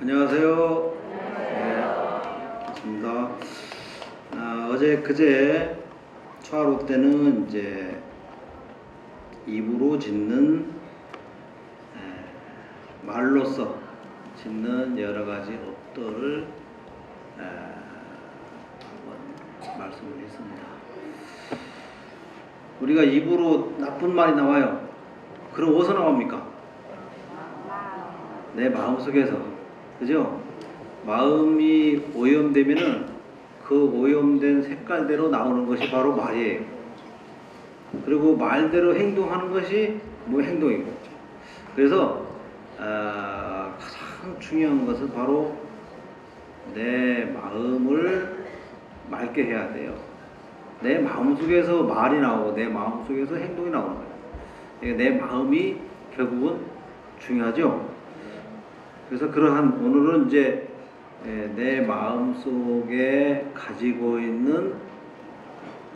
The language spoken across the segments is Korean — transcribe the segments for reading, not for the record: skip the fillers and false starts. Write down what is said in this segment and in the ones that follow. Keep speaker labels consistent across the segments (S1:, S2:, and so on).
S1: 안녕하세요. 네, 반갑습니다. 어제 그제 초하루 때는 이제 입으로 짓는 말로써 짓는 여러 가지 업도를 한번 말씀을 했습니다. 우리가 입으로 나쁜 말이 나와요. 그럼 어디서 나옵니까? 내 마음속에서. 그죠? 마음이 오염되면은 그 오염된 색깔대로 나오는 것이 바로 말이에요. 그리고 말대로 행동하는 것이 행동이고. 그래서 가장 중요한 것은 바로 내 마음을 맑게 해야 돼요. 내 마음속에서 말이 나오고 내 마음속에서 행동이 나오는 거예요. 그러니까 내 마음이 결국은 중요하죠. 그래서 그러한 오늘은 이제 내 마음 속에 가지고 있는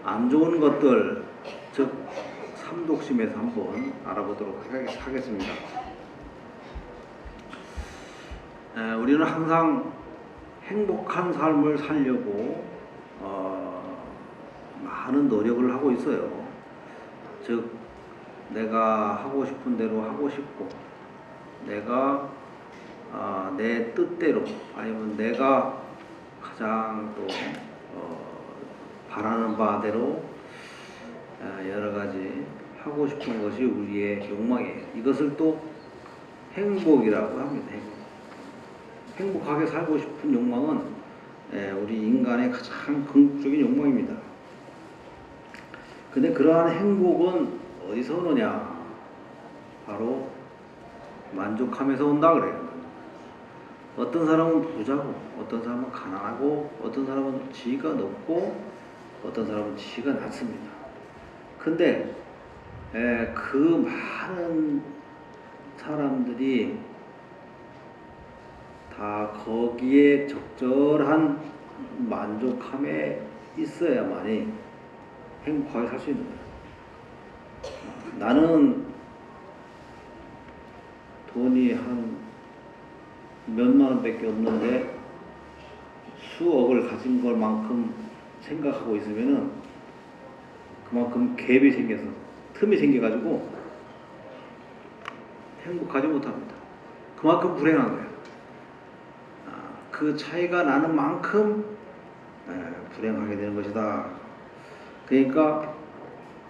S1: 안 좋은 것들, 즉 삼독심에서 한번 알아보도록 하겠습니다. 우리는 항상 행복한 삶을 살려고 많은 노력을 하고 있어요. 즉 내가 하고 싶은 대로 하고 싶고, 내가 내 뜻대로, 아니면 내가 가장 또 바라는 바대로 여러 가지 하고 싶은 것이 우리의 욕망이에요. 이것을 또 행복이라고 합니다. 행복하게 살고 싶은 욕망은 우리 인간의 가장 궁극적인 욕망입니다. 근데 그러한 행복은 어디서 오느냐? 바로 만족함에서 온다 그래요. 어떤 사람은 부자고, 어떤 사람은 가난하고, 어떤 사람은 지위가 높고, 어떤 사람은 지위가 낮습니다. 근데 그 많은 사람들이 다 거기에 적절한 만족함에 있어야만이 행복하게 살 수 있는 거예요. 나는 돈이 한 몇만 원밖에 없는데 수억을 가진 것만큼 생각하고 있으면은 그만큼 갭이 생겨서, 틈이 생겨가지고 행복하지 못합니다. 그만큼 불행한 거예요. 그 차이가 나는 만큼 불행하게 되는 것이다. 그러니까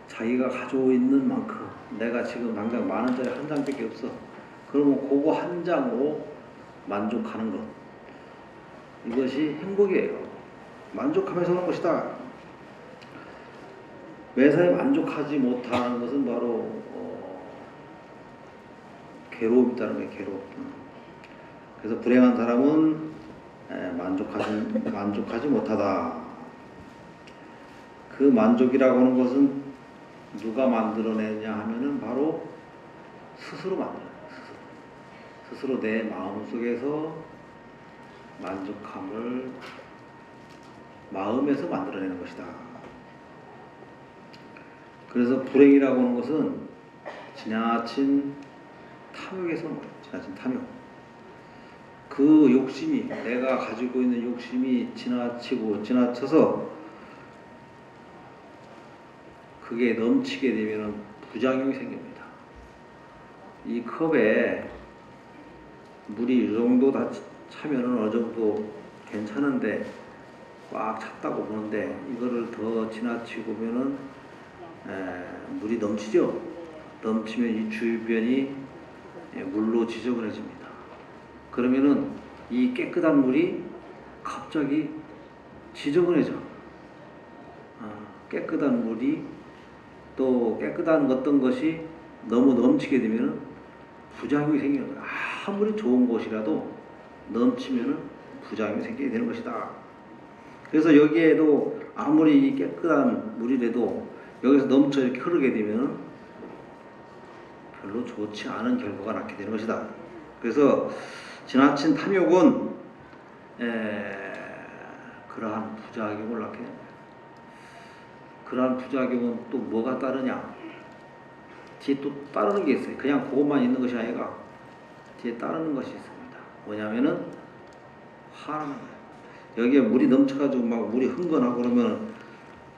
S1: 자기가 가지고 있는 만큼, 내가 지금 당장 만 원짜리 한 장밖에 없어. 그러면 그거 한 장으로 만족하는 것, 이것이 행복이에요. 만족하면서 하는 것이다. 매사에 만족하지 못하는 것은 바로 괴로움이 있다는 거예요. 괴로움. 그래서 불행한 사람은 만족하지 못하다. 그 만족이라고 하는 것은 누가 만들어내냐 하면은 바로 스스로 만들어요. 스스로 내 마음속에서 만족함을 마음에서 만들어내는 것이다. 그래서 불행이라고 하는 것은 지나친 탐욕에서 오는 거예요. 지나친 탐욕. 그 욕심이, 내가 가지고 있는 욕심이 지나쳐서 그게 넘치게 되면 부작용이 생깁니다. 이 컵에 물이 이 정도 다 차면은 어느 정도 괜찮은데 꽉 찼다고 보는데 이거를 더 지나치고 보면은 물이 넘치죠. 넘치면 이 주변이 물로 지저분해집니다. 그러면은 이 깨끗한 물이 갑자기 지저분해져. 깨끗한 물이 또 깨끗한 어떤 것이 너무 넘치게 되면은 부작용이 생기는 거예요. 아무리 좋은 곳이라도 넘치면은 부작용이 생기게 되는 것이다. 그래서 여기에도 아무리 깨끗한 물이라도 여기서 넘쳐 이렇게 흐르게 되면은 별로 좋지 않은 결과가 낳게 되는 것이다. 그래서 지나친 탐욕은 그러한 부작용을 낳게 됩니다. 그러한 부작용은 또 뭐가 따르냐? 뒤에 또 따르는 게 있어요. 그냥 그것만 있는 것이 아니라 뒤에 따르는 것이 있습니다. 뭐냐면은 화나는 거야. 여기에 물이 넘쳐가지고 막 물이 흥건하고 그러면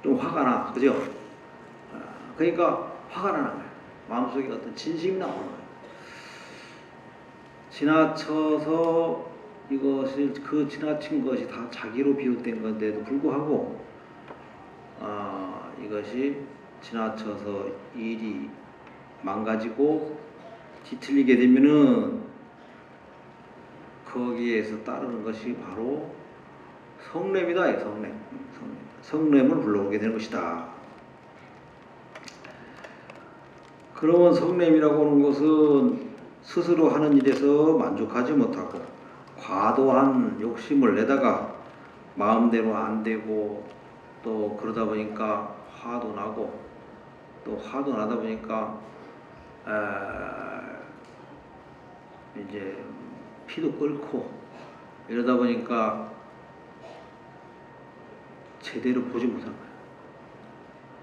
S1: 좀 화가 나, 그죠? 그러니까 화가 나는 거야. 마음속에 어떤 진심이 나오는 거야. 지나쳐서 이것이 그 지나친 것이 다 자기로 비롯된 건데도 불구하고 이것이 지나쳐서 일이 망가지고 뒤틀리게 되면은 거기에서 따르는 것이 바로 성냄이다. 성냄을 불러오게 되는 것이다. 그러면 성냄이라고 하는 것은 스스로 하는 일에서 만족하지 못하고 과도한 욕심을 내다가 마음대로 안 되고 또 그러다 보니까 화도 나고 또 화도 나다 보니까 이제 피도 끓고 이러다 보니까 제대로 보지 못하는 거예요.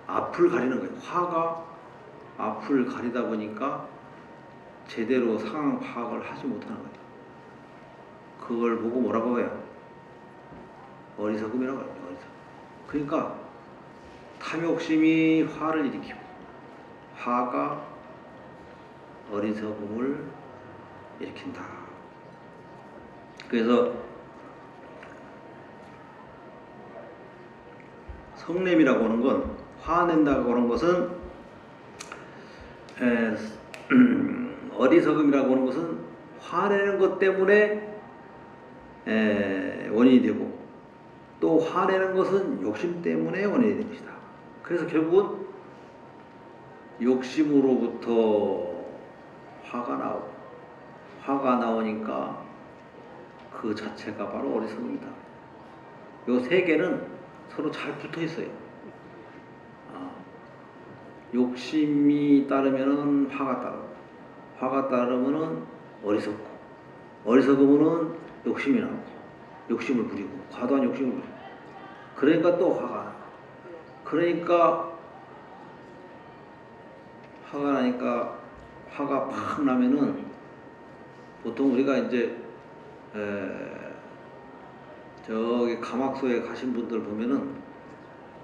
S1: 앞을 가리는 거예요. 화가 앞을 가리다 보니까 제대로 상황 파악을 하지 못하는 거예요. 그걸 보고 뭐라고 해요? 어리석음이라고 해요. 어리석음. 그러니까 탐욕심이 화를 일으키고 화가 어리석음을 일으킨다. 그래서 성냄이라고 하는 건 화낸다고 하는 것은 어리석음이라고 하는 것은 화내는 것 때문에 원인이 되고 또 화내는 것은 욕심 때문에 원인이 되는 것이다. 그래서 결국은 욕심으로부터 화가 나오니까 그 자체가 바로 어리석음이다. 요 세 개는 서로 잘 붙어 있어요. 욕심이 따르면은 화가 따르고, 화가 따르면은 어리석고, 어리석으면은 욕심이 나고, 욕심을 부리고, 과도한 욕심을 부리고, 그러니까 또 화가 나. 그러니까 화가 나니까 화가 팍 나면은 보통 우리가 이제 저기 가막소에 가신 분들 보면은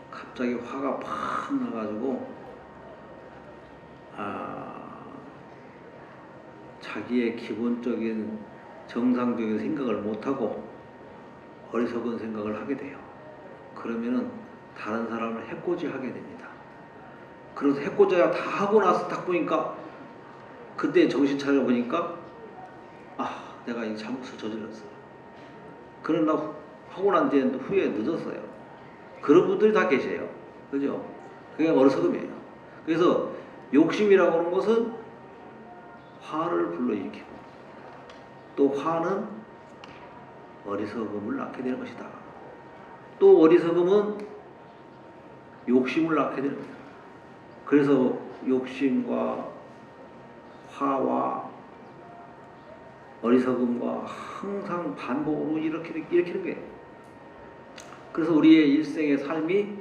S1: 갑자기 화가 팍 나가지고 자기의 기본적인 정상적인 생각을 못하고 어리석은 생각을 하게 돼요. 그러면은 다른 사람을 해코지하게 됩니다. 그래서 해코지야 다 하고 나서 딱 보니까 그때 정신 차려 보니까 내가 이 잘못을 저질렀어. 그러나 하고 난 뒤에 후에 늦었어요. 그런 분들이 다 계세요. 그죠? 그게 어리석음이에요. 그래서 욕심이라고 하는 것은 화를 불러일으키고 또 화는 어리석음을 낳게 되는 것이다. 또 어리석음은 욕심을 낳게 되는 거예요. 그래서 욕심과 화와 어리석음과 항상 반복으로 일으키는 거예요. 그래서 우리의 일생의 삶이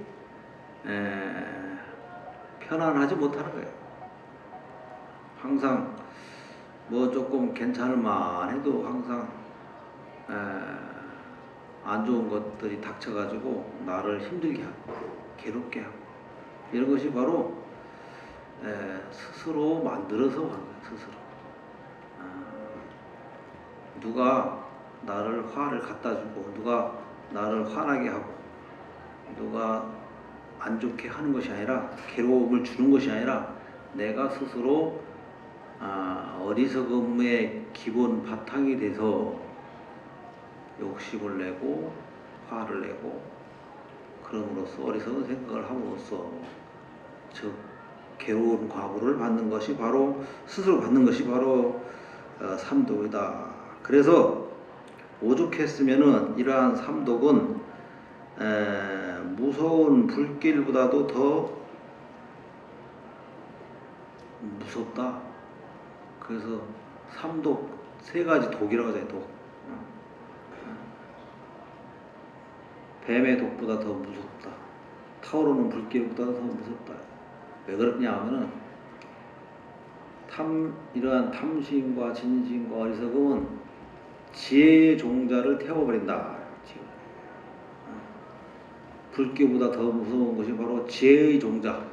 S1: 편안하지 못하는 거예요. 항상 뭐 조금 괜찮을만 해도 항상 안 좋은 것들이 닥쳐가지고 나를 힘들게 하고 괴롭게 하고 이런 것이 바로 스스로 만들어서 하는 거예요. 스스로. 누가 나를 화를 갖다 주고 누가 나를 화나게 하고 누가 안 좋게 하는 것이 아니라 괴로움을 주는 것이 아니라 내가 스스로 어리석음의 기본 바탕이 돼서 욕심을 내고 화를 내고 그럼으로써 어리석은 생각을 함으로써 즉 괴로운 과보를 받는 것이 바로 스스로 받는 것이 바로 삼독이다. 그래서 오죽했으면은 이러한 삼독은 무서운 불길보다도 더 무섭다. 그래서 삼독 세 가지 독이라고 하잖아요. 독. 뱀의 독보다 더 무섭다. 타오르는 불길보다 더 무섭다. 왜 그러냐 하면은 이러한 탐심과 진심과 어리석음은 지혜의 종자를 태워버린다. 지금. 불교보다 더 무서운 것이 바로 지혜의 종자,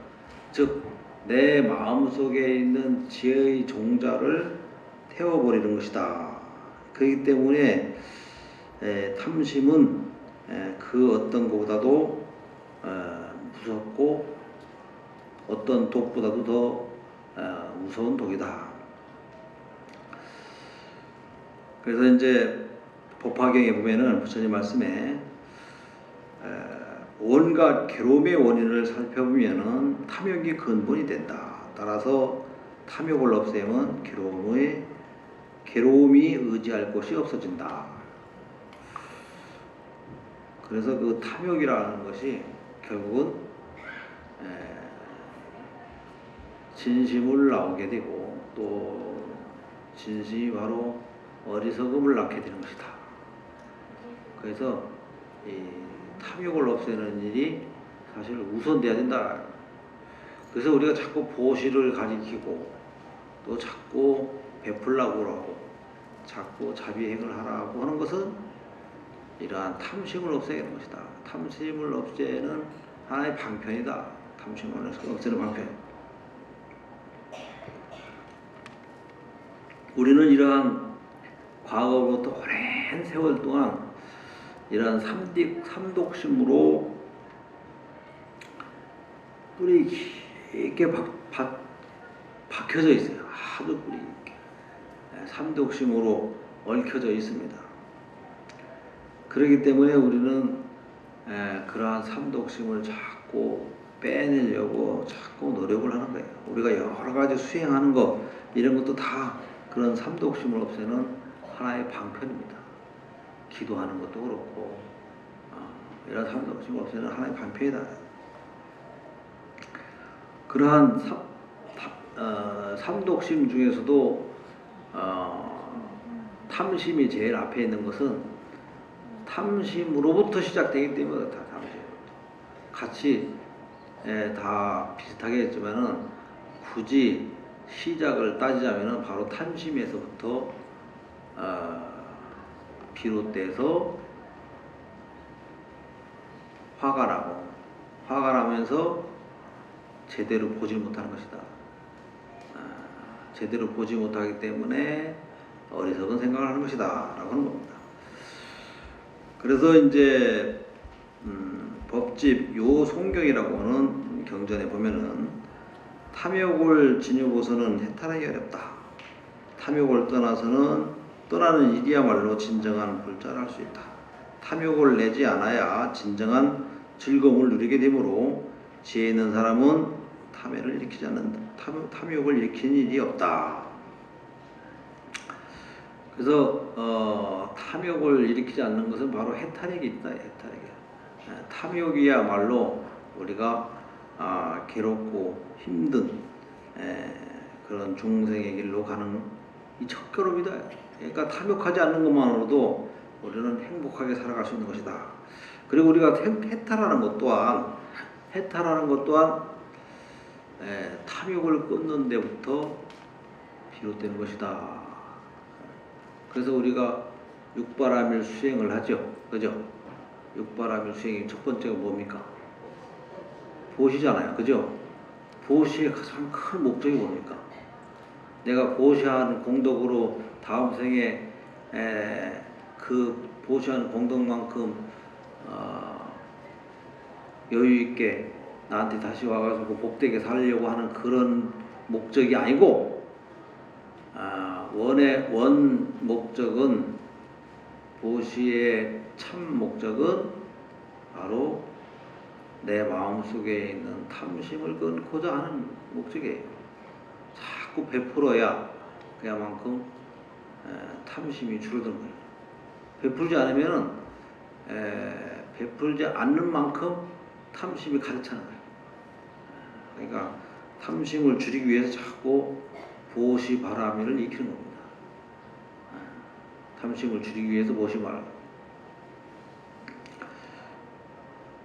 S1: 즉 내 마음속에 있는 지혜의 종자를 태워버리는 것이다. 그렇기 때문에 탐심은 그 어떤 것보다도 무섭고 어떤 독보다도 더 무서운 독이다. 그래서 이제 법화경에 보면은 부처님 말씀에 온갖 괴로움의 원인을 살펴보면은 탐욕이 근본이 된다. 따라서 탐욕을 없애면 괴로움이 의지할 곳이 없어진다. 그래서 그 탐욕이라는 것이 결국은 진심을 나오게 되고 또 진심이 바로 어리석음을 낳게 되는 것이다. 그래서 이 탐욕을 없애는 일이 사실 우선돼야 된다. 그래서 우리가 자꾸 보시를 가리키고 또 자꾸 베풀라고 하고 자꾸 자비행을 하라고 하는 것은 이러한 탐심을 없애는 것이다. 탐심을 없애는 하나의 방편이다. 탐심을 없애는 방편. 우리는 이러한 과거로부터 오랜 세월 동안 이러한 삼독심으로 뿌리 깊게 박혀져 있어요. 아주 뿌리 깊게. 삼독심으로 얽혀져 있습니다. 그렇기 때문에 우리는 그러한 삼독심을 자꾸 빼내려고 자꾸 노력을 하는 거예요. 우리가 여러 가지 수행하는 것 이런 것도 다 그런 삼독심을 없애는 하나의 방편입니다. 기도하는 것도 그렇고 이런 삼독심을 없애는 하나의 방편이다. 그러한 삼독심 중에서도 탐심이 제일 앞에 있는 것은 탐심으로부터 시작되기 때문에 다 같이 다 비슷하게 했지만은 굳이 시작을 따지자면은 바로 탐심에서부터 비롯돼서 화가 나면서 제대로 보지 못하는 것이다. 제대로 보지 못하기 때문에 어리석은 생각을 하는 것이다 라고 하는 겁니다. 그래서 이제 법집 요송경이라고 하는 경전에 보면은 탐욕을 지니고서는 해탈하기 어렵다. 탐욕을 떠나는 일이야말로 진정한 불자를 할 수 있다. 탐욕을 내지 않아야 진정한 즐거움을 누리게 되므로 지혜 있는 사람은 탐욕을 일으키는 일이 없다. 그래서 탐욕을 일으키지 않는 것은 바로 해탈액이 있다. 해탈액이. 탐욕이야말로 우리가 괴롭고 힘든 그런 중생의 길로 가는 이 첫걸음이다. 그러니까 탐욕하지 않는 것만으로도 우리는 행복하게 살아갈 수 있는 것이다. 그리고 우리가 해탈하는 것 또한 탐욕을 끊는 데부터 비롯되는 것이다. 그래서 우리가 육바라밀 수행을 하죠. 그죠? 육바라밀 수행의 첫 번째가 뭡니까? 보시잖아요. 그죠? 보시의 가장 큰 목적이 뭡니까? 내가 보시하는 공덕으로 다음 생에 그 보시하는 공덕만큼 여유 있게 나한테 다시 와가지고 복되게 살려고 하는 그런 목적이 아니고 원 목적은 보시의 참 목적은 바로 내 마음속에 있는 탐심을 끊고자 하는 목적이에요. 자꾸 베풀어야 그야만큼 탐심이 줄어드는 거예요. 베풀지 않으면은 베풀지 않는 만큼 탐심이 가득 차는 거예요. 그러니까 탐심을 줄이기 위해서 자꾸 보시 바라미를 익히는 겁니다. 탐심을 줄이기 위해서 보시 바라미.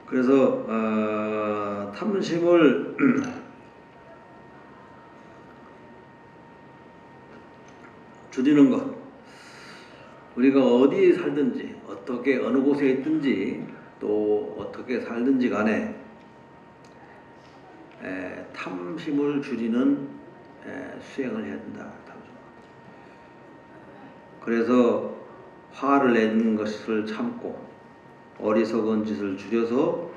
S1: 그래서 탐심을 줄이는 것. 우리가 어디에 살든지 어떻게 어느 곳에 있든지 또 어떻게 살든지 간에 탐심을 줄이는 수행을 해야 된다. 그래서 화를 내는 것을 참고 어리석은 짓을 줄여서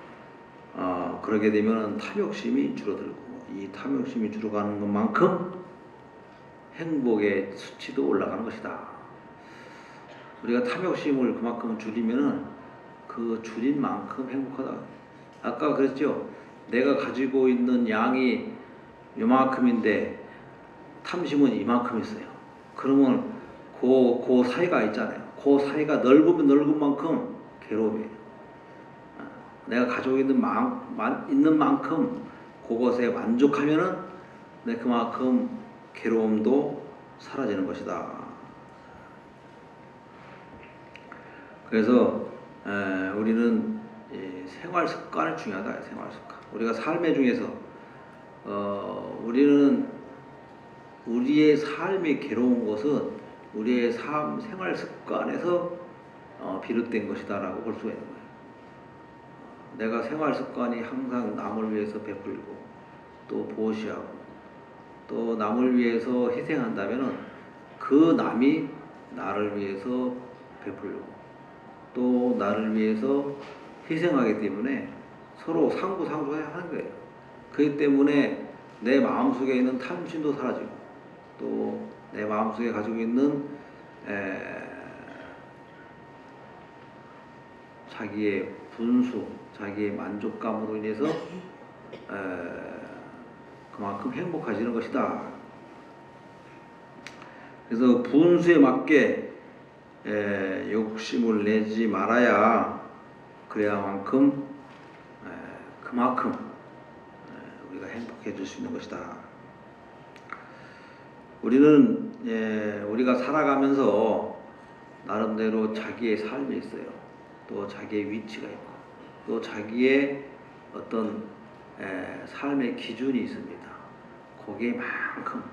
S1: 그러게 되면 탐욕심이 줄어들고 이 탐욕심이 줄어가는 것만큼 행복의 수치도 올라가는 것이다. 우리가 탐욕심을 그만큼 줄이면은 그 줄인 만큼 행복하다. 아까 그랬죠. 내가 가지고 있는 양이 요만큼인데 탐심은 이만큼 있어요. 그러면 그 사이가 있잖아요. 그 사이가 넓으면 넓은 만큼 괴로움이에요. 내가 가지고 있는 만큼 그것에 만족하면은 그만큼 괴로움도 사라지는 것이다. 그래서 우리는 생활 습관이 중요하다. 생활 습관. 우리가 삶의 중에서 우리는 우리의 삶이 괴로운 것은 우리의 생활 습관에서 비롯된 것이다라고 볼 수가 있는 거예요. 내가 생활 습관이 항상 남을 위해서 베풀고 또 보시하고 또 남을 위해서 희생한다면은 그 남이 나를 위해서 베풀고 또 나를 위해서 희생하기 때문에 서로 상부상조해야 하는 거예요. 그렇기 때문에 내 마음속에 있는 탐심도 사라지고 또 내 마음속에 가지고 있는 자기의 분수, 자기의 만족감으로 인해서 그만큼 행복해지는 것이다. 그래서 분수에 맞게 욕심을 내지 말아야 그래야만큼 그만큼 우리가 행복해질 수 있는 것이다. 우리는 우리가 살아가면서 나름대로 자기의 삶이 있어요. 또 자기의 위치가 있고 또 자기의 어떤 삶의 기준이 있습니다. 거기에만큼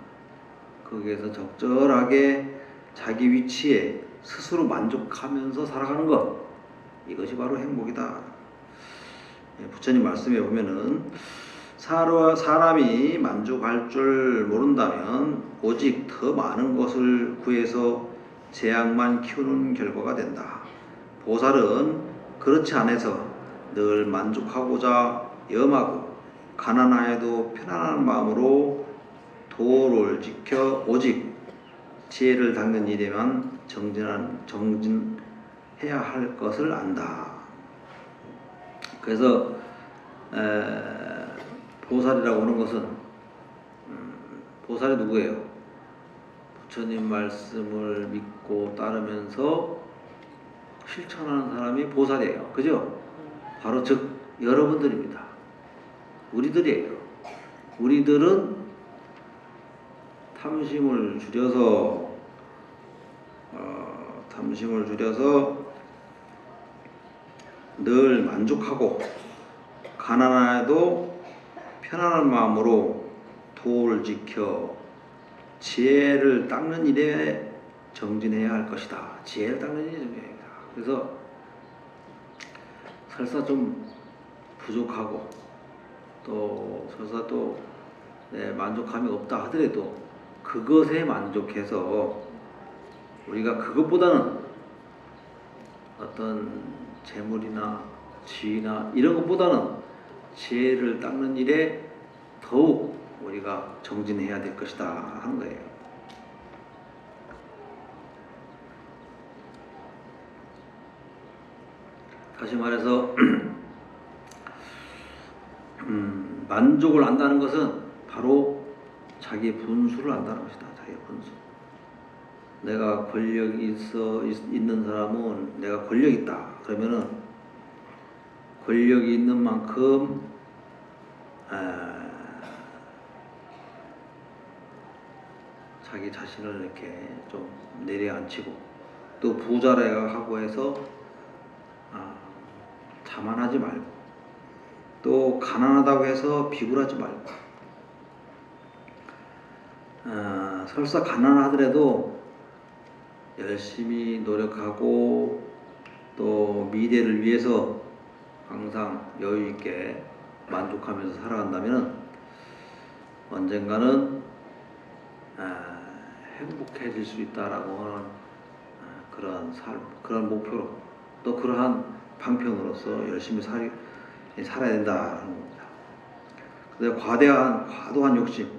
S1: 거기에서 적절하게 자기 위치에 스스로 만족하면서 살아가는 것, 이것이 바로 행복이다. 부처님 말씀에 보면은 사람이 만족할 줄 모른다면 오직 더 많은 것을 구해서 재앙만 키우는 결과가 된다. 보살은 그렇지 않아서 늘 만족하고자 염하고 가난하여도 편안한 마음으로 도를 지켜 오직 지혜를 닦는 일에만 정진해야 할 것을 안다. 그래서 보살이라고 하는 것은 보살이 누구예요? 부처님 말씀을 믿고 따르면서 실천하는 사람이 보살이에요. 그죠? 바로 즉 여러분들입니다. 우리들이에요. 우리들은 탐심을 줄여서 늘 만족하고 가난해도 편안한 마음으로 도를 지켜 지혜를 닦는 일에 정진해야 할 것이다. 지혜를 닦는 일이 중요합니다. 그래서 설사 좀 부족하고 또 설사 또 만족감이 없다 하더라도 그것에 만족해서 우리가 그것보다는 어떤 재물이나 지위나 이런 것보다는 지혜를 닦는 일에 더욱 우리가 정진해야 될 것이다 하는 거예요. 다시 말해서 만족을 안다는 것은 바로 자기 분수를 안다는 것이다. 자기 분수. 내가 권력이 있는 사람은 내가 권력이 있다. 그러면은 권력이 있는 만큼 자기 자신을 이렇게 좀 내려앉히고 또 부자라 하고 해서 자만하지 말고 또 가난하다고 해서 비굴하지 말고 설사 가난하더라도 열심히 노력하고 또 미래를 위해서 항상 여유 있게 만족하면서 살아간다면 언젠가는 행복해질 수 있다라고 하는 그런 삶, 그런 목표로 또 그러한 방편으로서 열심히 살아야 된다는 겁니다. 그래서 과도한 욕심,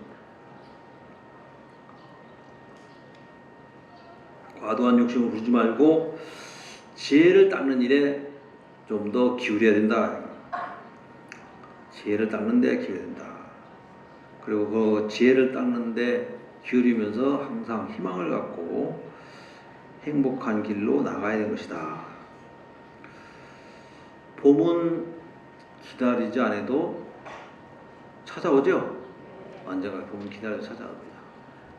S1: 과도한 욕심을 부리지 말고 지혜를 닦는 일에 좀 더 기울여야 된다. 지혜를 닦는 데 기울여야 된다. 그리고 그 지혜를 닦는 데 기울이면서 항상 희망을 갖고 행복한 길로 나가야 되는 것이다. 봄은 기다리지 않아도 찾아오죠? 언젠가 봄은 기다려 찾아옵니다.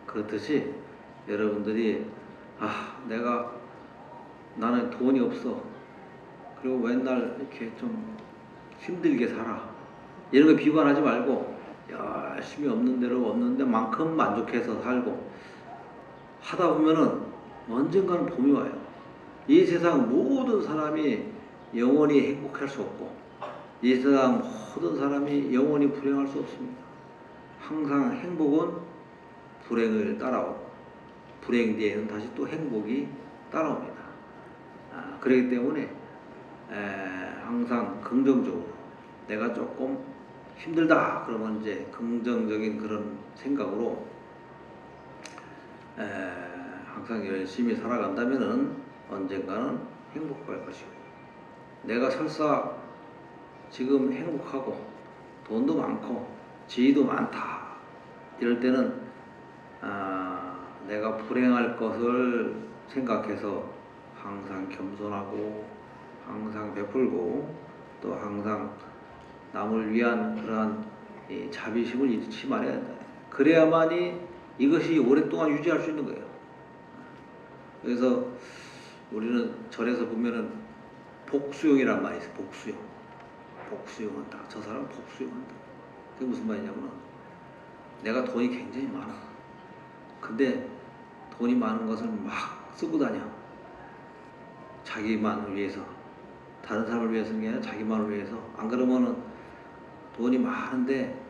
S1: 그렇듯이 여러분들이 나는 돈이 없어. 그리고 맨날 이렇게 좀 힘들게 살아. 이런 거 비관하지 말고 열심히 없는 대로 없는 데만큼 만족해서 살고 하다 보면은 언젠가는 봄이 와요. 이 세상 모든 사람이 영원히 행복할 수 없고 이 세상 모든 사람이 영원히 불행할 수 없습니다. 항상 행복은 불행을 따라오고 불행 뒤에는 다시 또 행복이 따라옵니다. 그렇기 때문에 항상 긍정적으로 내가 조금 힘들다 그러면 이제 긍정적인 그런 생각으로 항상 열심히 살아간다면은 언젠가는 행복할 것이고 내가 설사 지금 행복하고 돈도 많고 지위도 많다 이럴 때는 내가 불행할 것을 생각해서 항상 겸손하고 항상 베풀고 또 항상 남을 위한 그러한 자비심을 잃지 말아야 한다. 그래야만이 이것이 오랫동안 유지할 수 있는 거예요. 그래서 우리는 절에서 보면은 복수용이란 말이 있어요. 복수용. 복수용한다. 저 사람은 복수용한다. 그게 무슨 말이냐면 내가 돈이 굉장히 많아. 근데 돈이 많은 것을 막 쓰고 다녀. 자기만을 위해서. 다른 사람을 위해서는 게 아니라 자기만을 위해서. 안 그러면은 돈이 많은데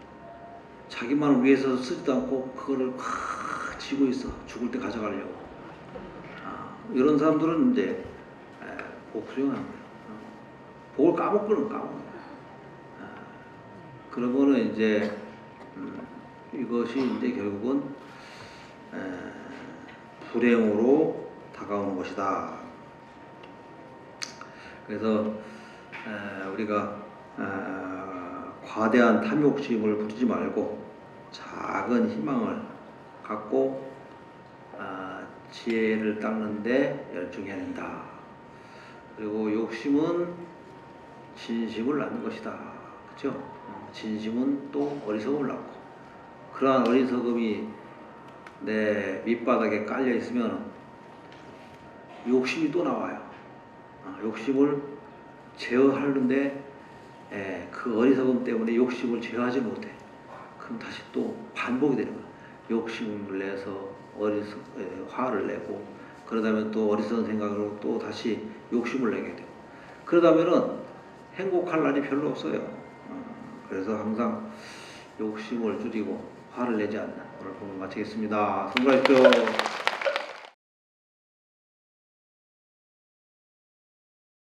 S1: 자기만을 위해서 쓰지도 않고 그거를 쥐고 있어. 죽을 때 가져가려고. 이런 사람들은 이제 복수용하는 거예요. 복을 까먹고는 까먹어요. 그러고는 이제 이것이 이제 결국은 불행으로 다가오는 것이다. 그래서 우리가 과대한 탐욕심을 부리지 말고 작은 희망을 갖고 지혜를 닦는데 열중해야 된다. 그리고 욕심은 진심을 낳는 것이다. 그렇죠? 진심은 또 어리석음을 낳고 그러한 어리석음이 내 밑바닥에 깔려 있으면 욕심이 또 나와요. 욕심을 제어하는데 그 어리석음 때문에 욕심을 제어하지 못해. 그럼 다시 또 반복이 되는 거야. 욕심을 내서 화를 내고 그러다면 또 어리석은 생각으로 또 다시 욕심을 내게 되고 그러다면은 행복할 날이 별로 없어요. 그래서 항상 욕심을 줄이고 화를 내지 않는 오늘 본문 마치겠습니다. 수고하십시오.